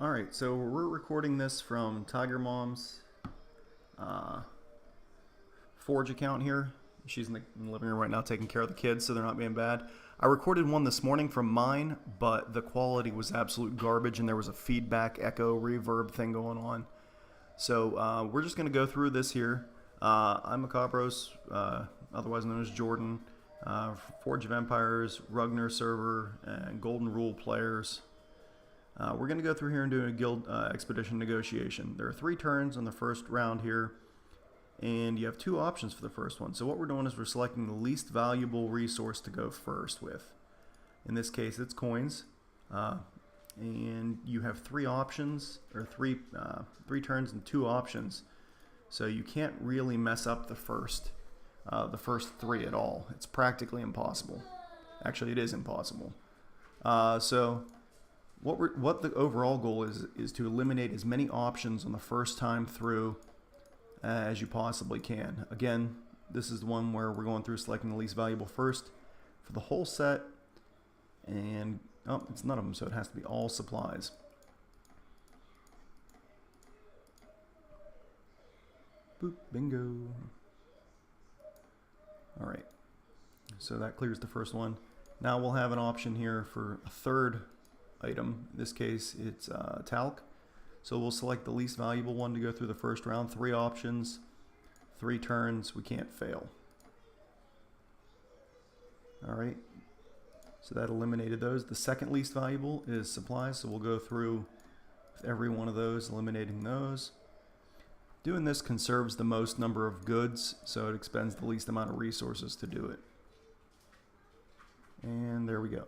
Alright, so we're recording this from Tiger Mom's Forge account here. She's in the living room right now taking care of the kids, so they're not being bad. I recorded one this morning from mine, but the quality was absolute garbage and there was a feedback, echo, reverb thing going on. So we're just going to go through this here. I'm Macabros, otherwise known as Jordan, Forge of Empires, Rugner server, and Golden Rule players. We're going to go through here and do a guild expedition negotiation. There are 3 turns on the first round here, and you have 2 options for the first one. So what we're doing is we're selecting the least valuable resource to go first with. In this case, it's coins, and you have 3 options, or 3 turns and 2 options. So you can't really mess up the first 3 at all. It's practically impossible. Actually, it is impossible. What the overall goal is to eliminate as many options on the first time through as you possibly can. Again, this is the one where we're going through selecting the least valuable first for the whole set, and it's none of them, so it has to be all supplies. Boop, bingo. Alright, so that clears the first one. Now we'll have an option here for a third item. In this case, it's talc. So we'll select the least valuable one to go through the first round. 3 options, 3 turns. We can't fail. Alright, so that eliminated those. The second least valuable is supplies, so we'll go through every one of those, eliminating those. Doing this conserves the most number of goods, so it expends the least amount of resources to do it. And there we go.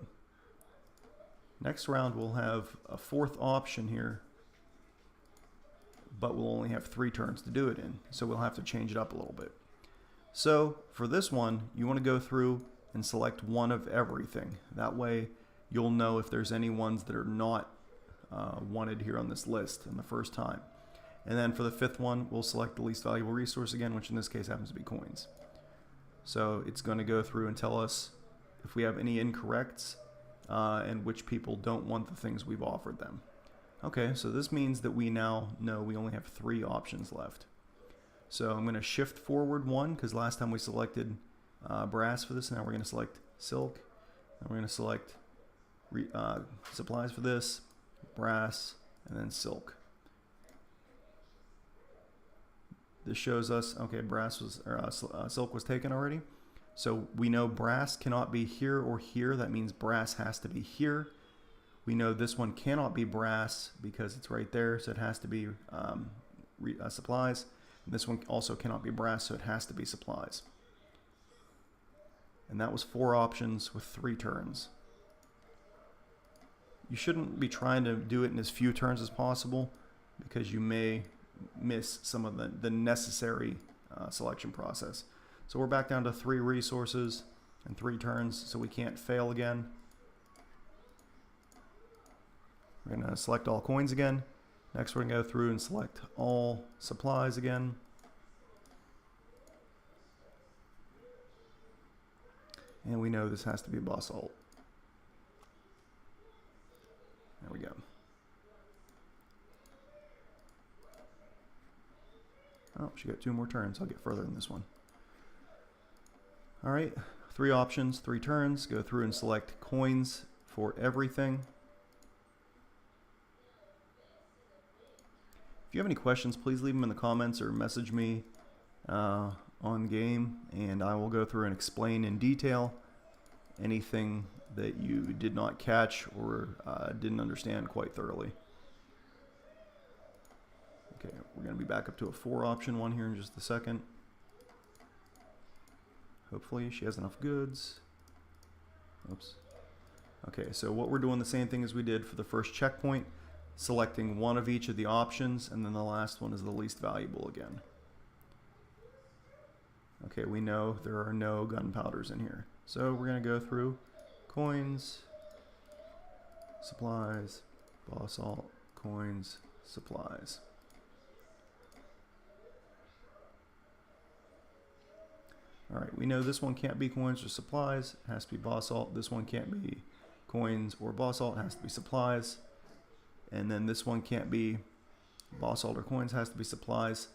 Next round we'll have a 4th option here, but we'll only have 3 turns to do it in, so we'll have to change it up a little bit. So for this one, you want to go through and select one of everything. That way you'll know if there's any ones that are not wanted here on this list in the first time. And then for the 5th one, we'll select the least valuable resource again, which in this case happens to be coins. So it's going to go through and tell us if we have any incorrects, and which people don't want the things we've offered them. Okay, so this means that we now know we only have 3 options left. So I'm going to shift forward 1, because last time we selected brass for this. Now we're going to select silk, and we're going to select supplies for this, brass, and then silk. This shows us, okay, silk was taken already. So we know brass cannot be here or here. That means brass has to be here. We know this one cannot be brass because it's right there, so it has to be supplies. And this one also cannot be brass, so it has to be supplies. And that was 4 options with 3 turns. You shouldn't be trying to do it in as few turns as possible, because you may miss some of the necessary selection process. So we're back down to 3 resources and 3 turns, so we can't fail again. We're going to select all coins again. Next we're going to go through and select all supplies again. And we know this has to be basalt. There we go. Oh, she got 2 more turns. I'll get further in this one. Alright, 3 options, 3 turns. Go through and select coins for everything. If you have any questions, please leave them in the comments or message me on game, and I will go through and explain in detail anything that you did not catch or didn't understand quite thoroughly. Okay, we're going to be back up to a 4 option one here in just a second. Hopefully she has enough goods. Oops. Okay, so what we're doing the same thing as we did for the first checkpoint, selecting one of each of the options, and then the last one is the least valuable again. Okay, we know there are no gunpowders in here. So we're going to go through coins, supplies, basalt, coins, supplies. Alright, we know this one can't be coins or supplies, it has to be basalt. This one can't be coins or basalt, it has to be supplies. And then this one can't be boss altar coins, has to be supplies.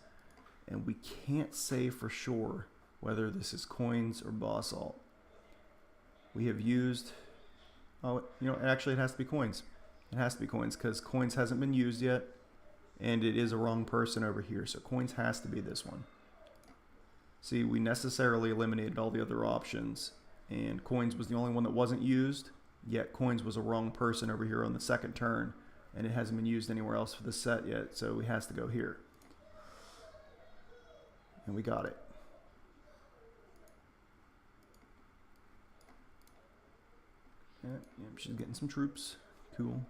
And we can't say for sure whether this is coins or boss alt. We have used, oh, you know, actually it has to be coins. It has to be coins because coins hasn't been used yet. And it is a wrong person over here. So coins has to be this one. See, we necessarily eliminated all the other options. And coins was the only one that wasn't used. Yet coins was a wrong person over here on the second turn. And it hasn't been used anywhere else for the set yet. So it has to go here. And we got it. Yeah, she's getting some troops. Cool.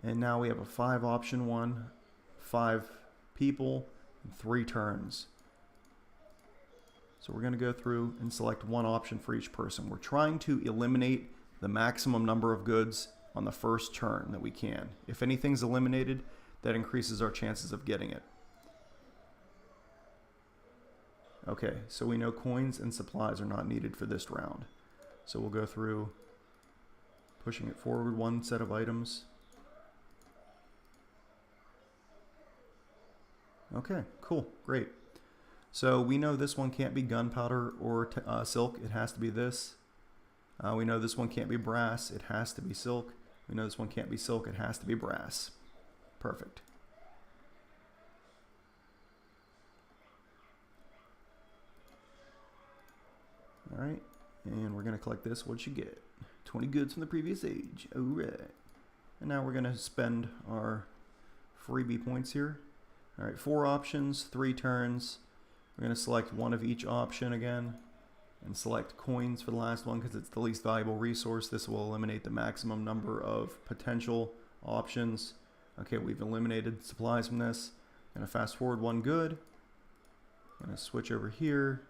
And now we have a 5 option one, 5 people, and 3 turns. So we're going to go through and select one option for each person. We're trying to eliminate the maximum number of goods on the first turn that we can. If anything's eliminated, that increases our chances of getting it. Okay, so we know coins and supplies are not needed for this round. So we'll go through pushing it forward one set of items. Okay, cool, great. So we know this one can't be gunpowder or silk, it has to be this. We know this one can't be brass, it has to be silk. We know this one can't be silk, it has to be brass. Perfect. All right, and we're gonna collect this. What'd you get? 20 goods from the previous age. All right. And now we're gonna spend our freebie points here. All right, 4 options, 3 turns. We're gonna select one of each option again and select coins for the last one because it's the least valuable resource. This will eliminate the maximum number of potential options. Okay, we've eliminated supplies from this. Gonna fast forward 1 good. Gonna switch over here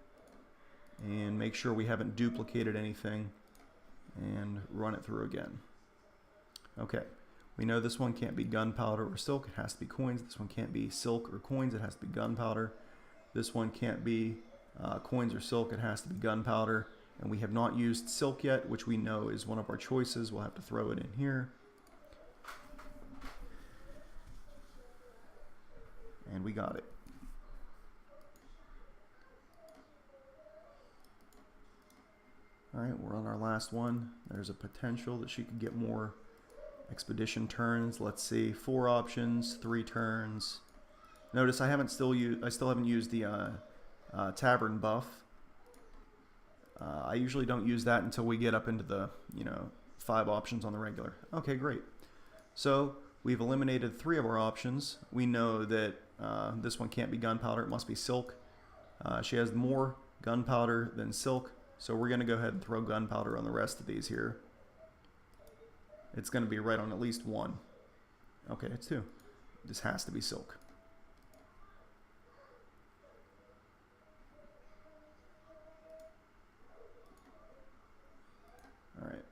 and make sure we haven't duplicated anything and run it through again. Okay, we know this one can't be gunpowder or silk, it has to be coins. This one can't be silk or coins, it has to be gunpowder. This one can't be coins or silk, it has to be gunpowder. And we have not used silk yet, which we know is one of our choices. We'll have to throw it in here. And we got it. All right, we're on our last one. There's a potential that she could get more expedition turns. Let's see, 4 options, 3 turns. Notice I still haven't used the tavern buff. I usually don't use that until we get up into the 5 options on the regular. Okay, great. So we've eliminated 3 of our options. We know that this one can't be gunpowder, it must be silk. She has more gunpowder than silk, so we're going to go ahead and throw gunpowder on the rest of these here. It's going to be right on at least 1. Okay, it's 2. This has to be silk. All right.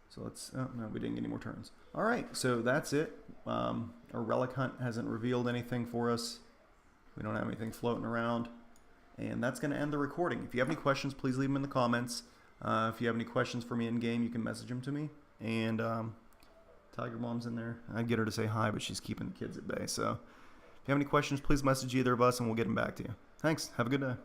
So let's, oh no, we didn't get any more turns. All right, so that's it. Our relic hunt hasn't revealed anything for us. We don't have anything floating around. And that's going to end the recording. If you have any questions, please leave them in the comments. If you have any questions for me in game, you can message them to me. And Tiger Mom's in there. I'd get her to say hi, but she's keeping the kids at bay. So if you have any questions, please message either of us and we'll get them back to you. Thanks. Have a good day.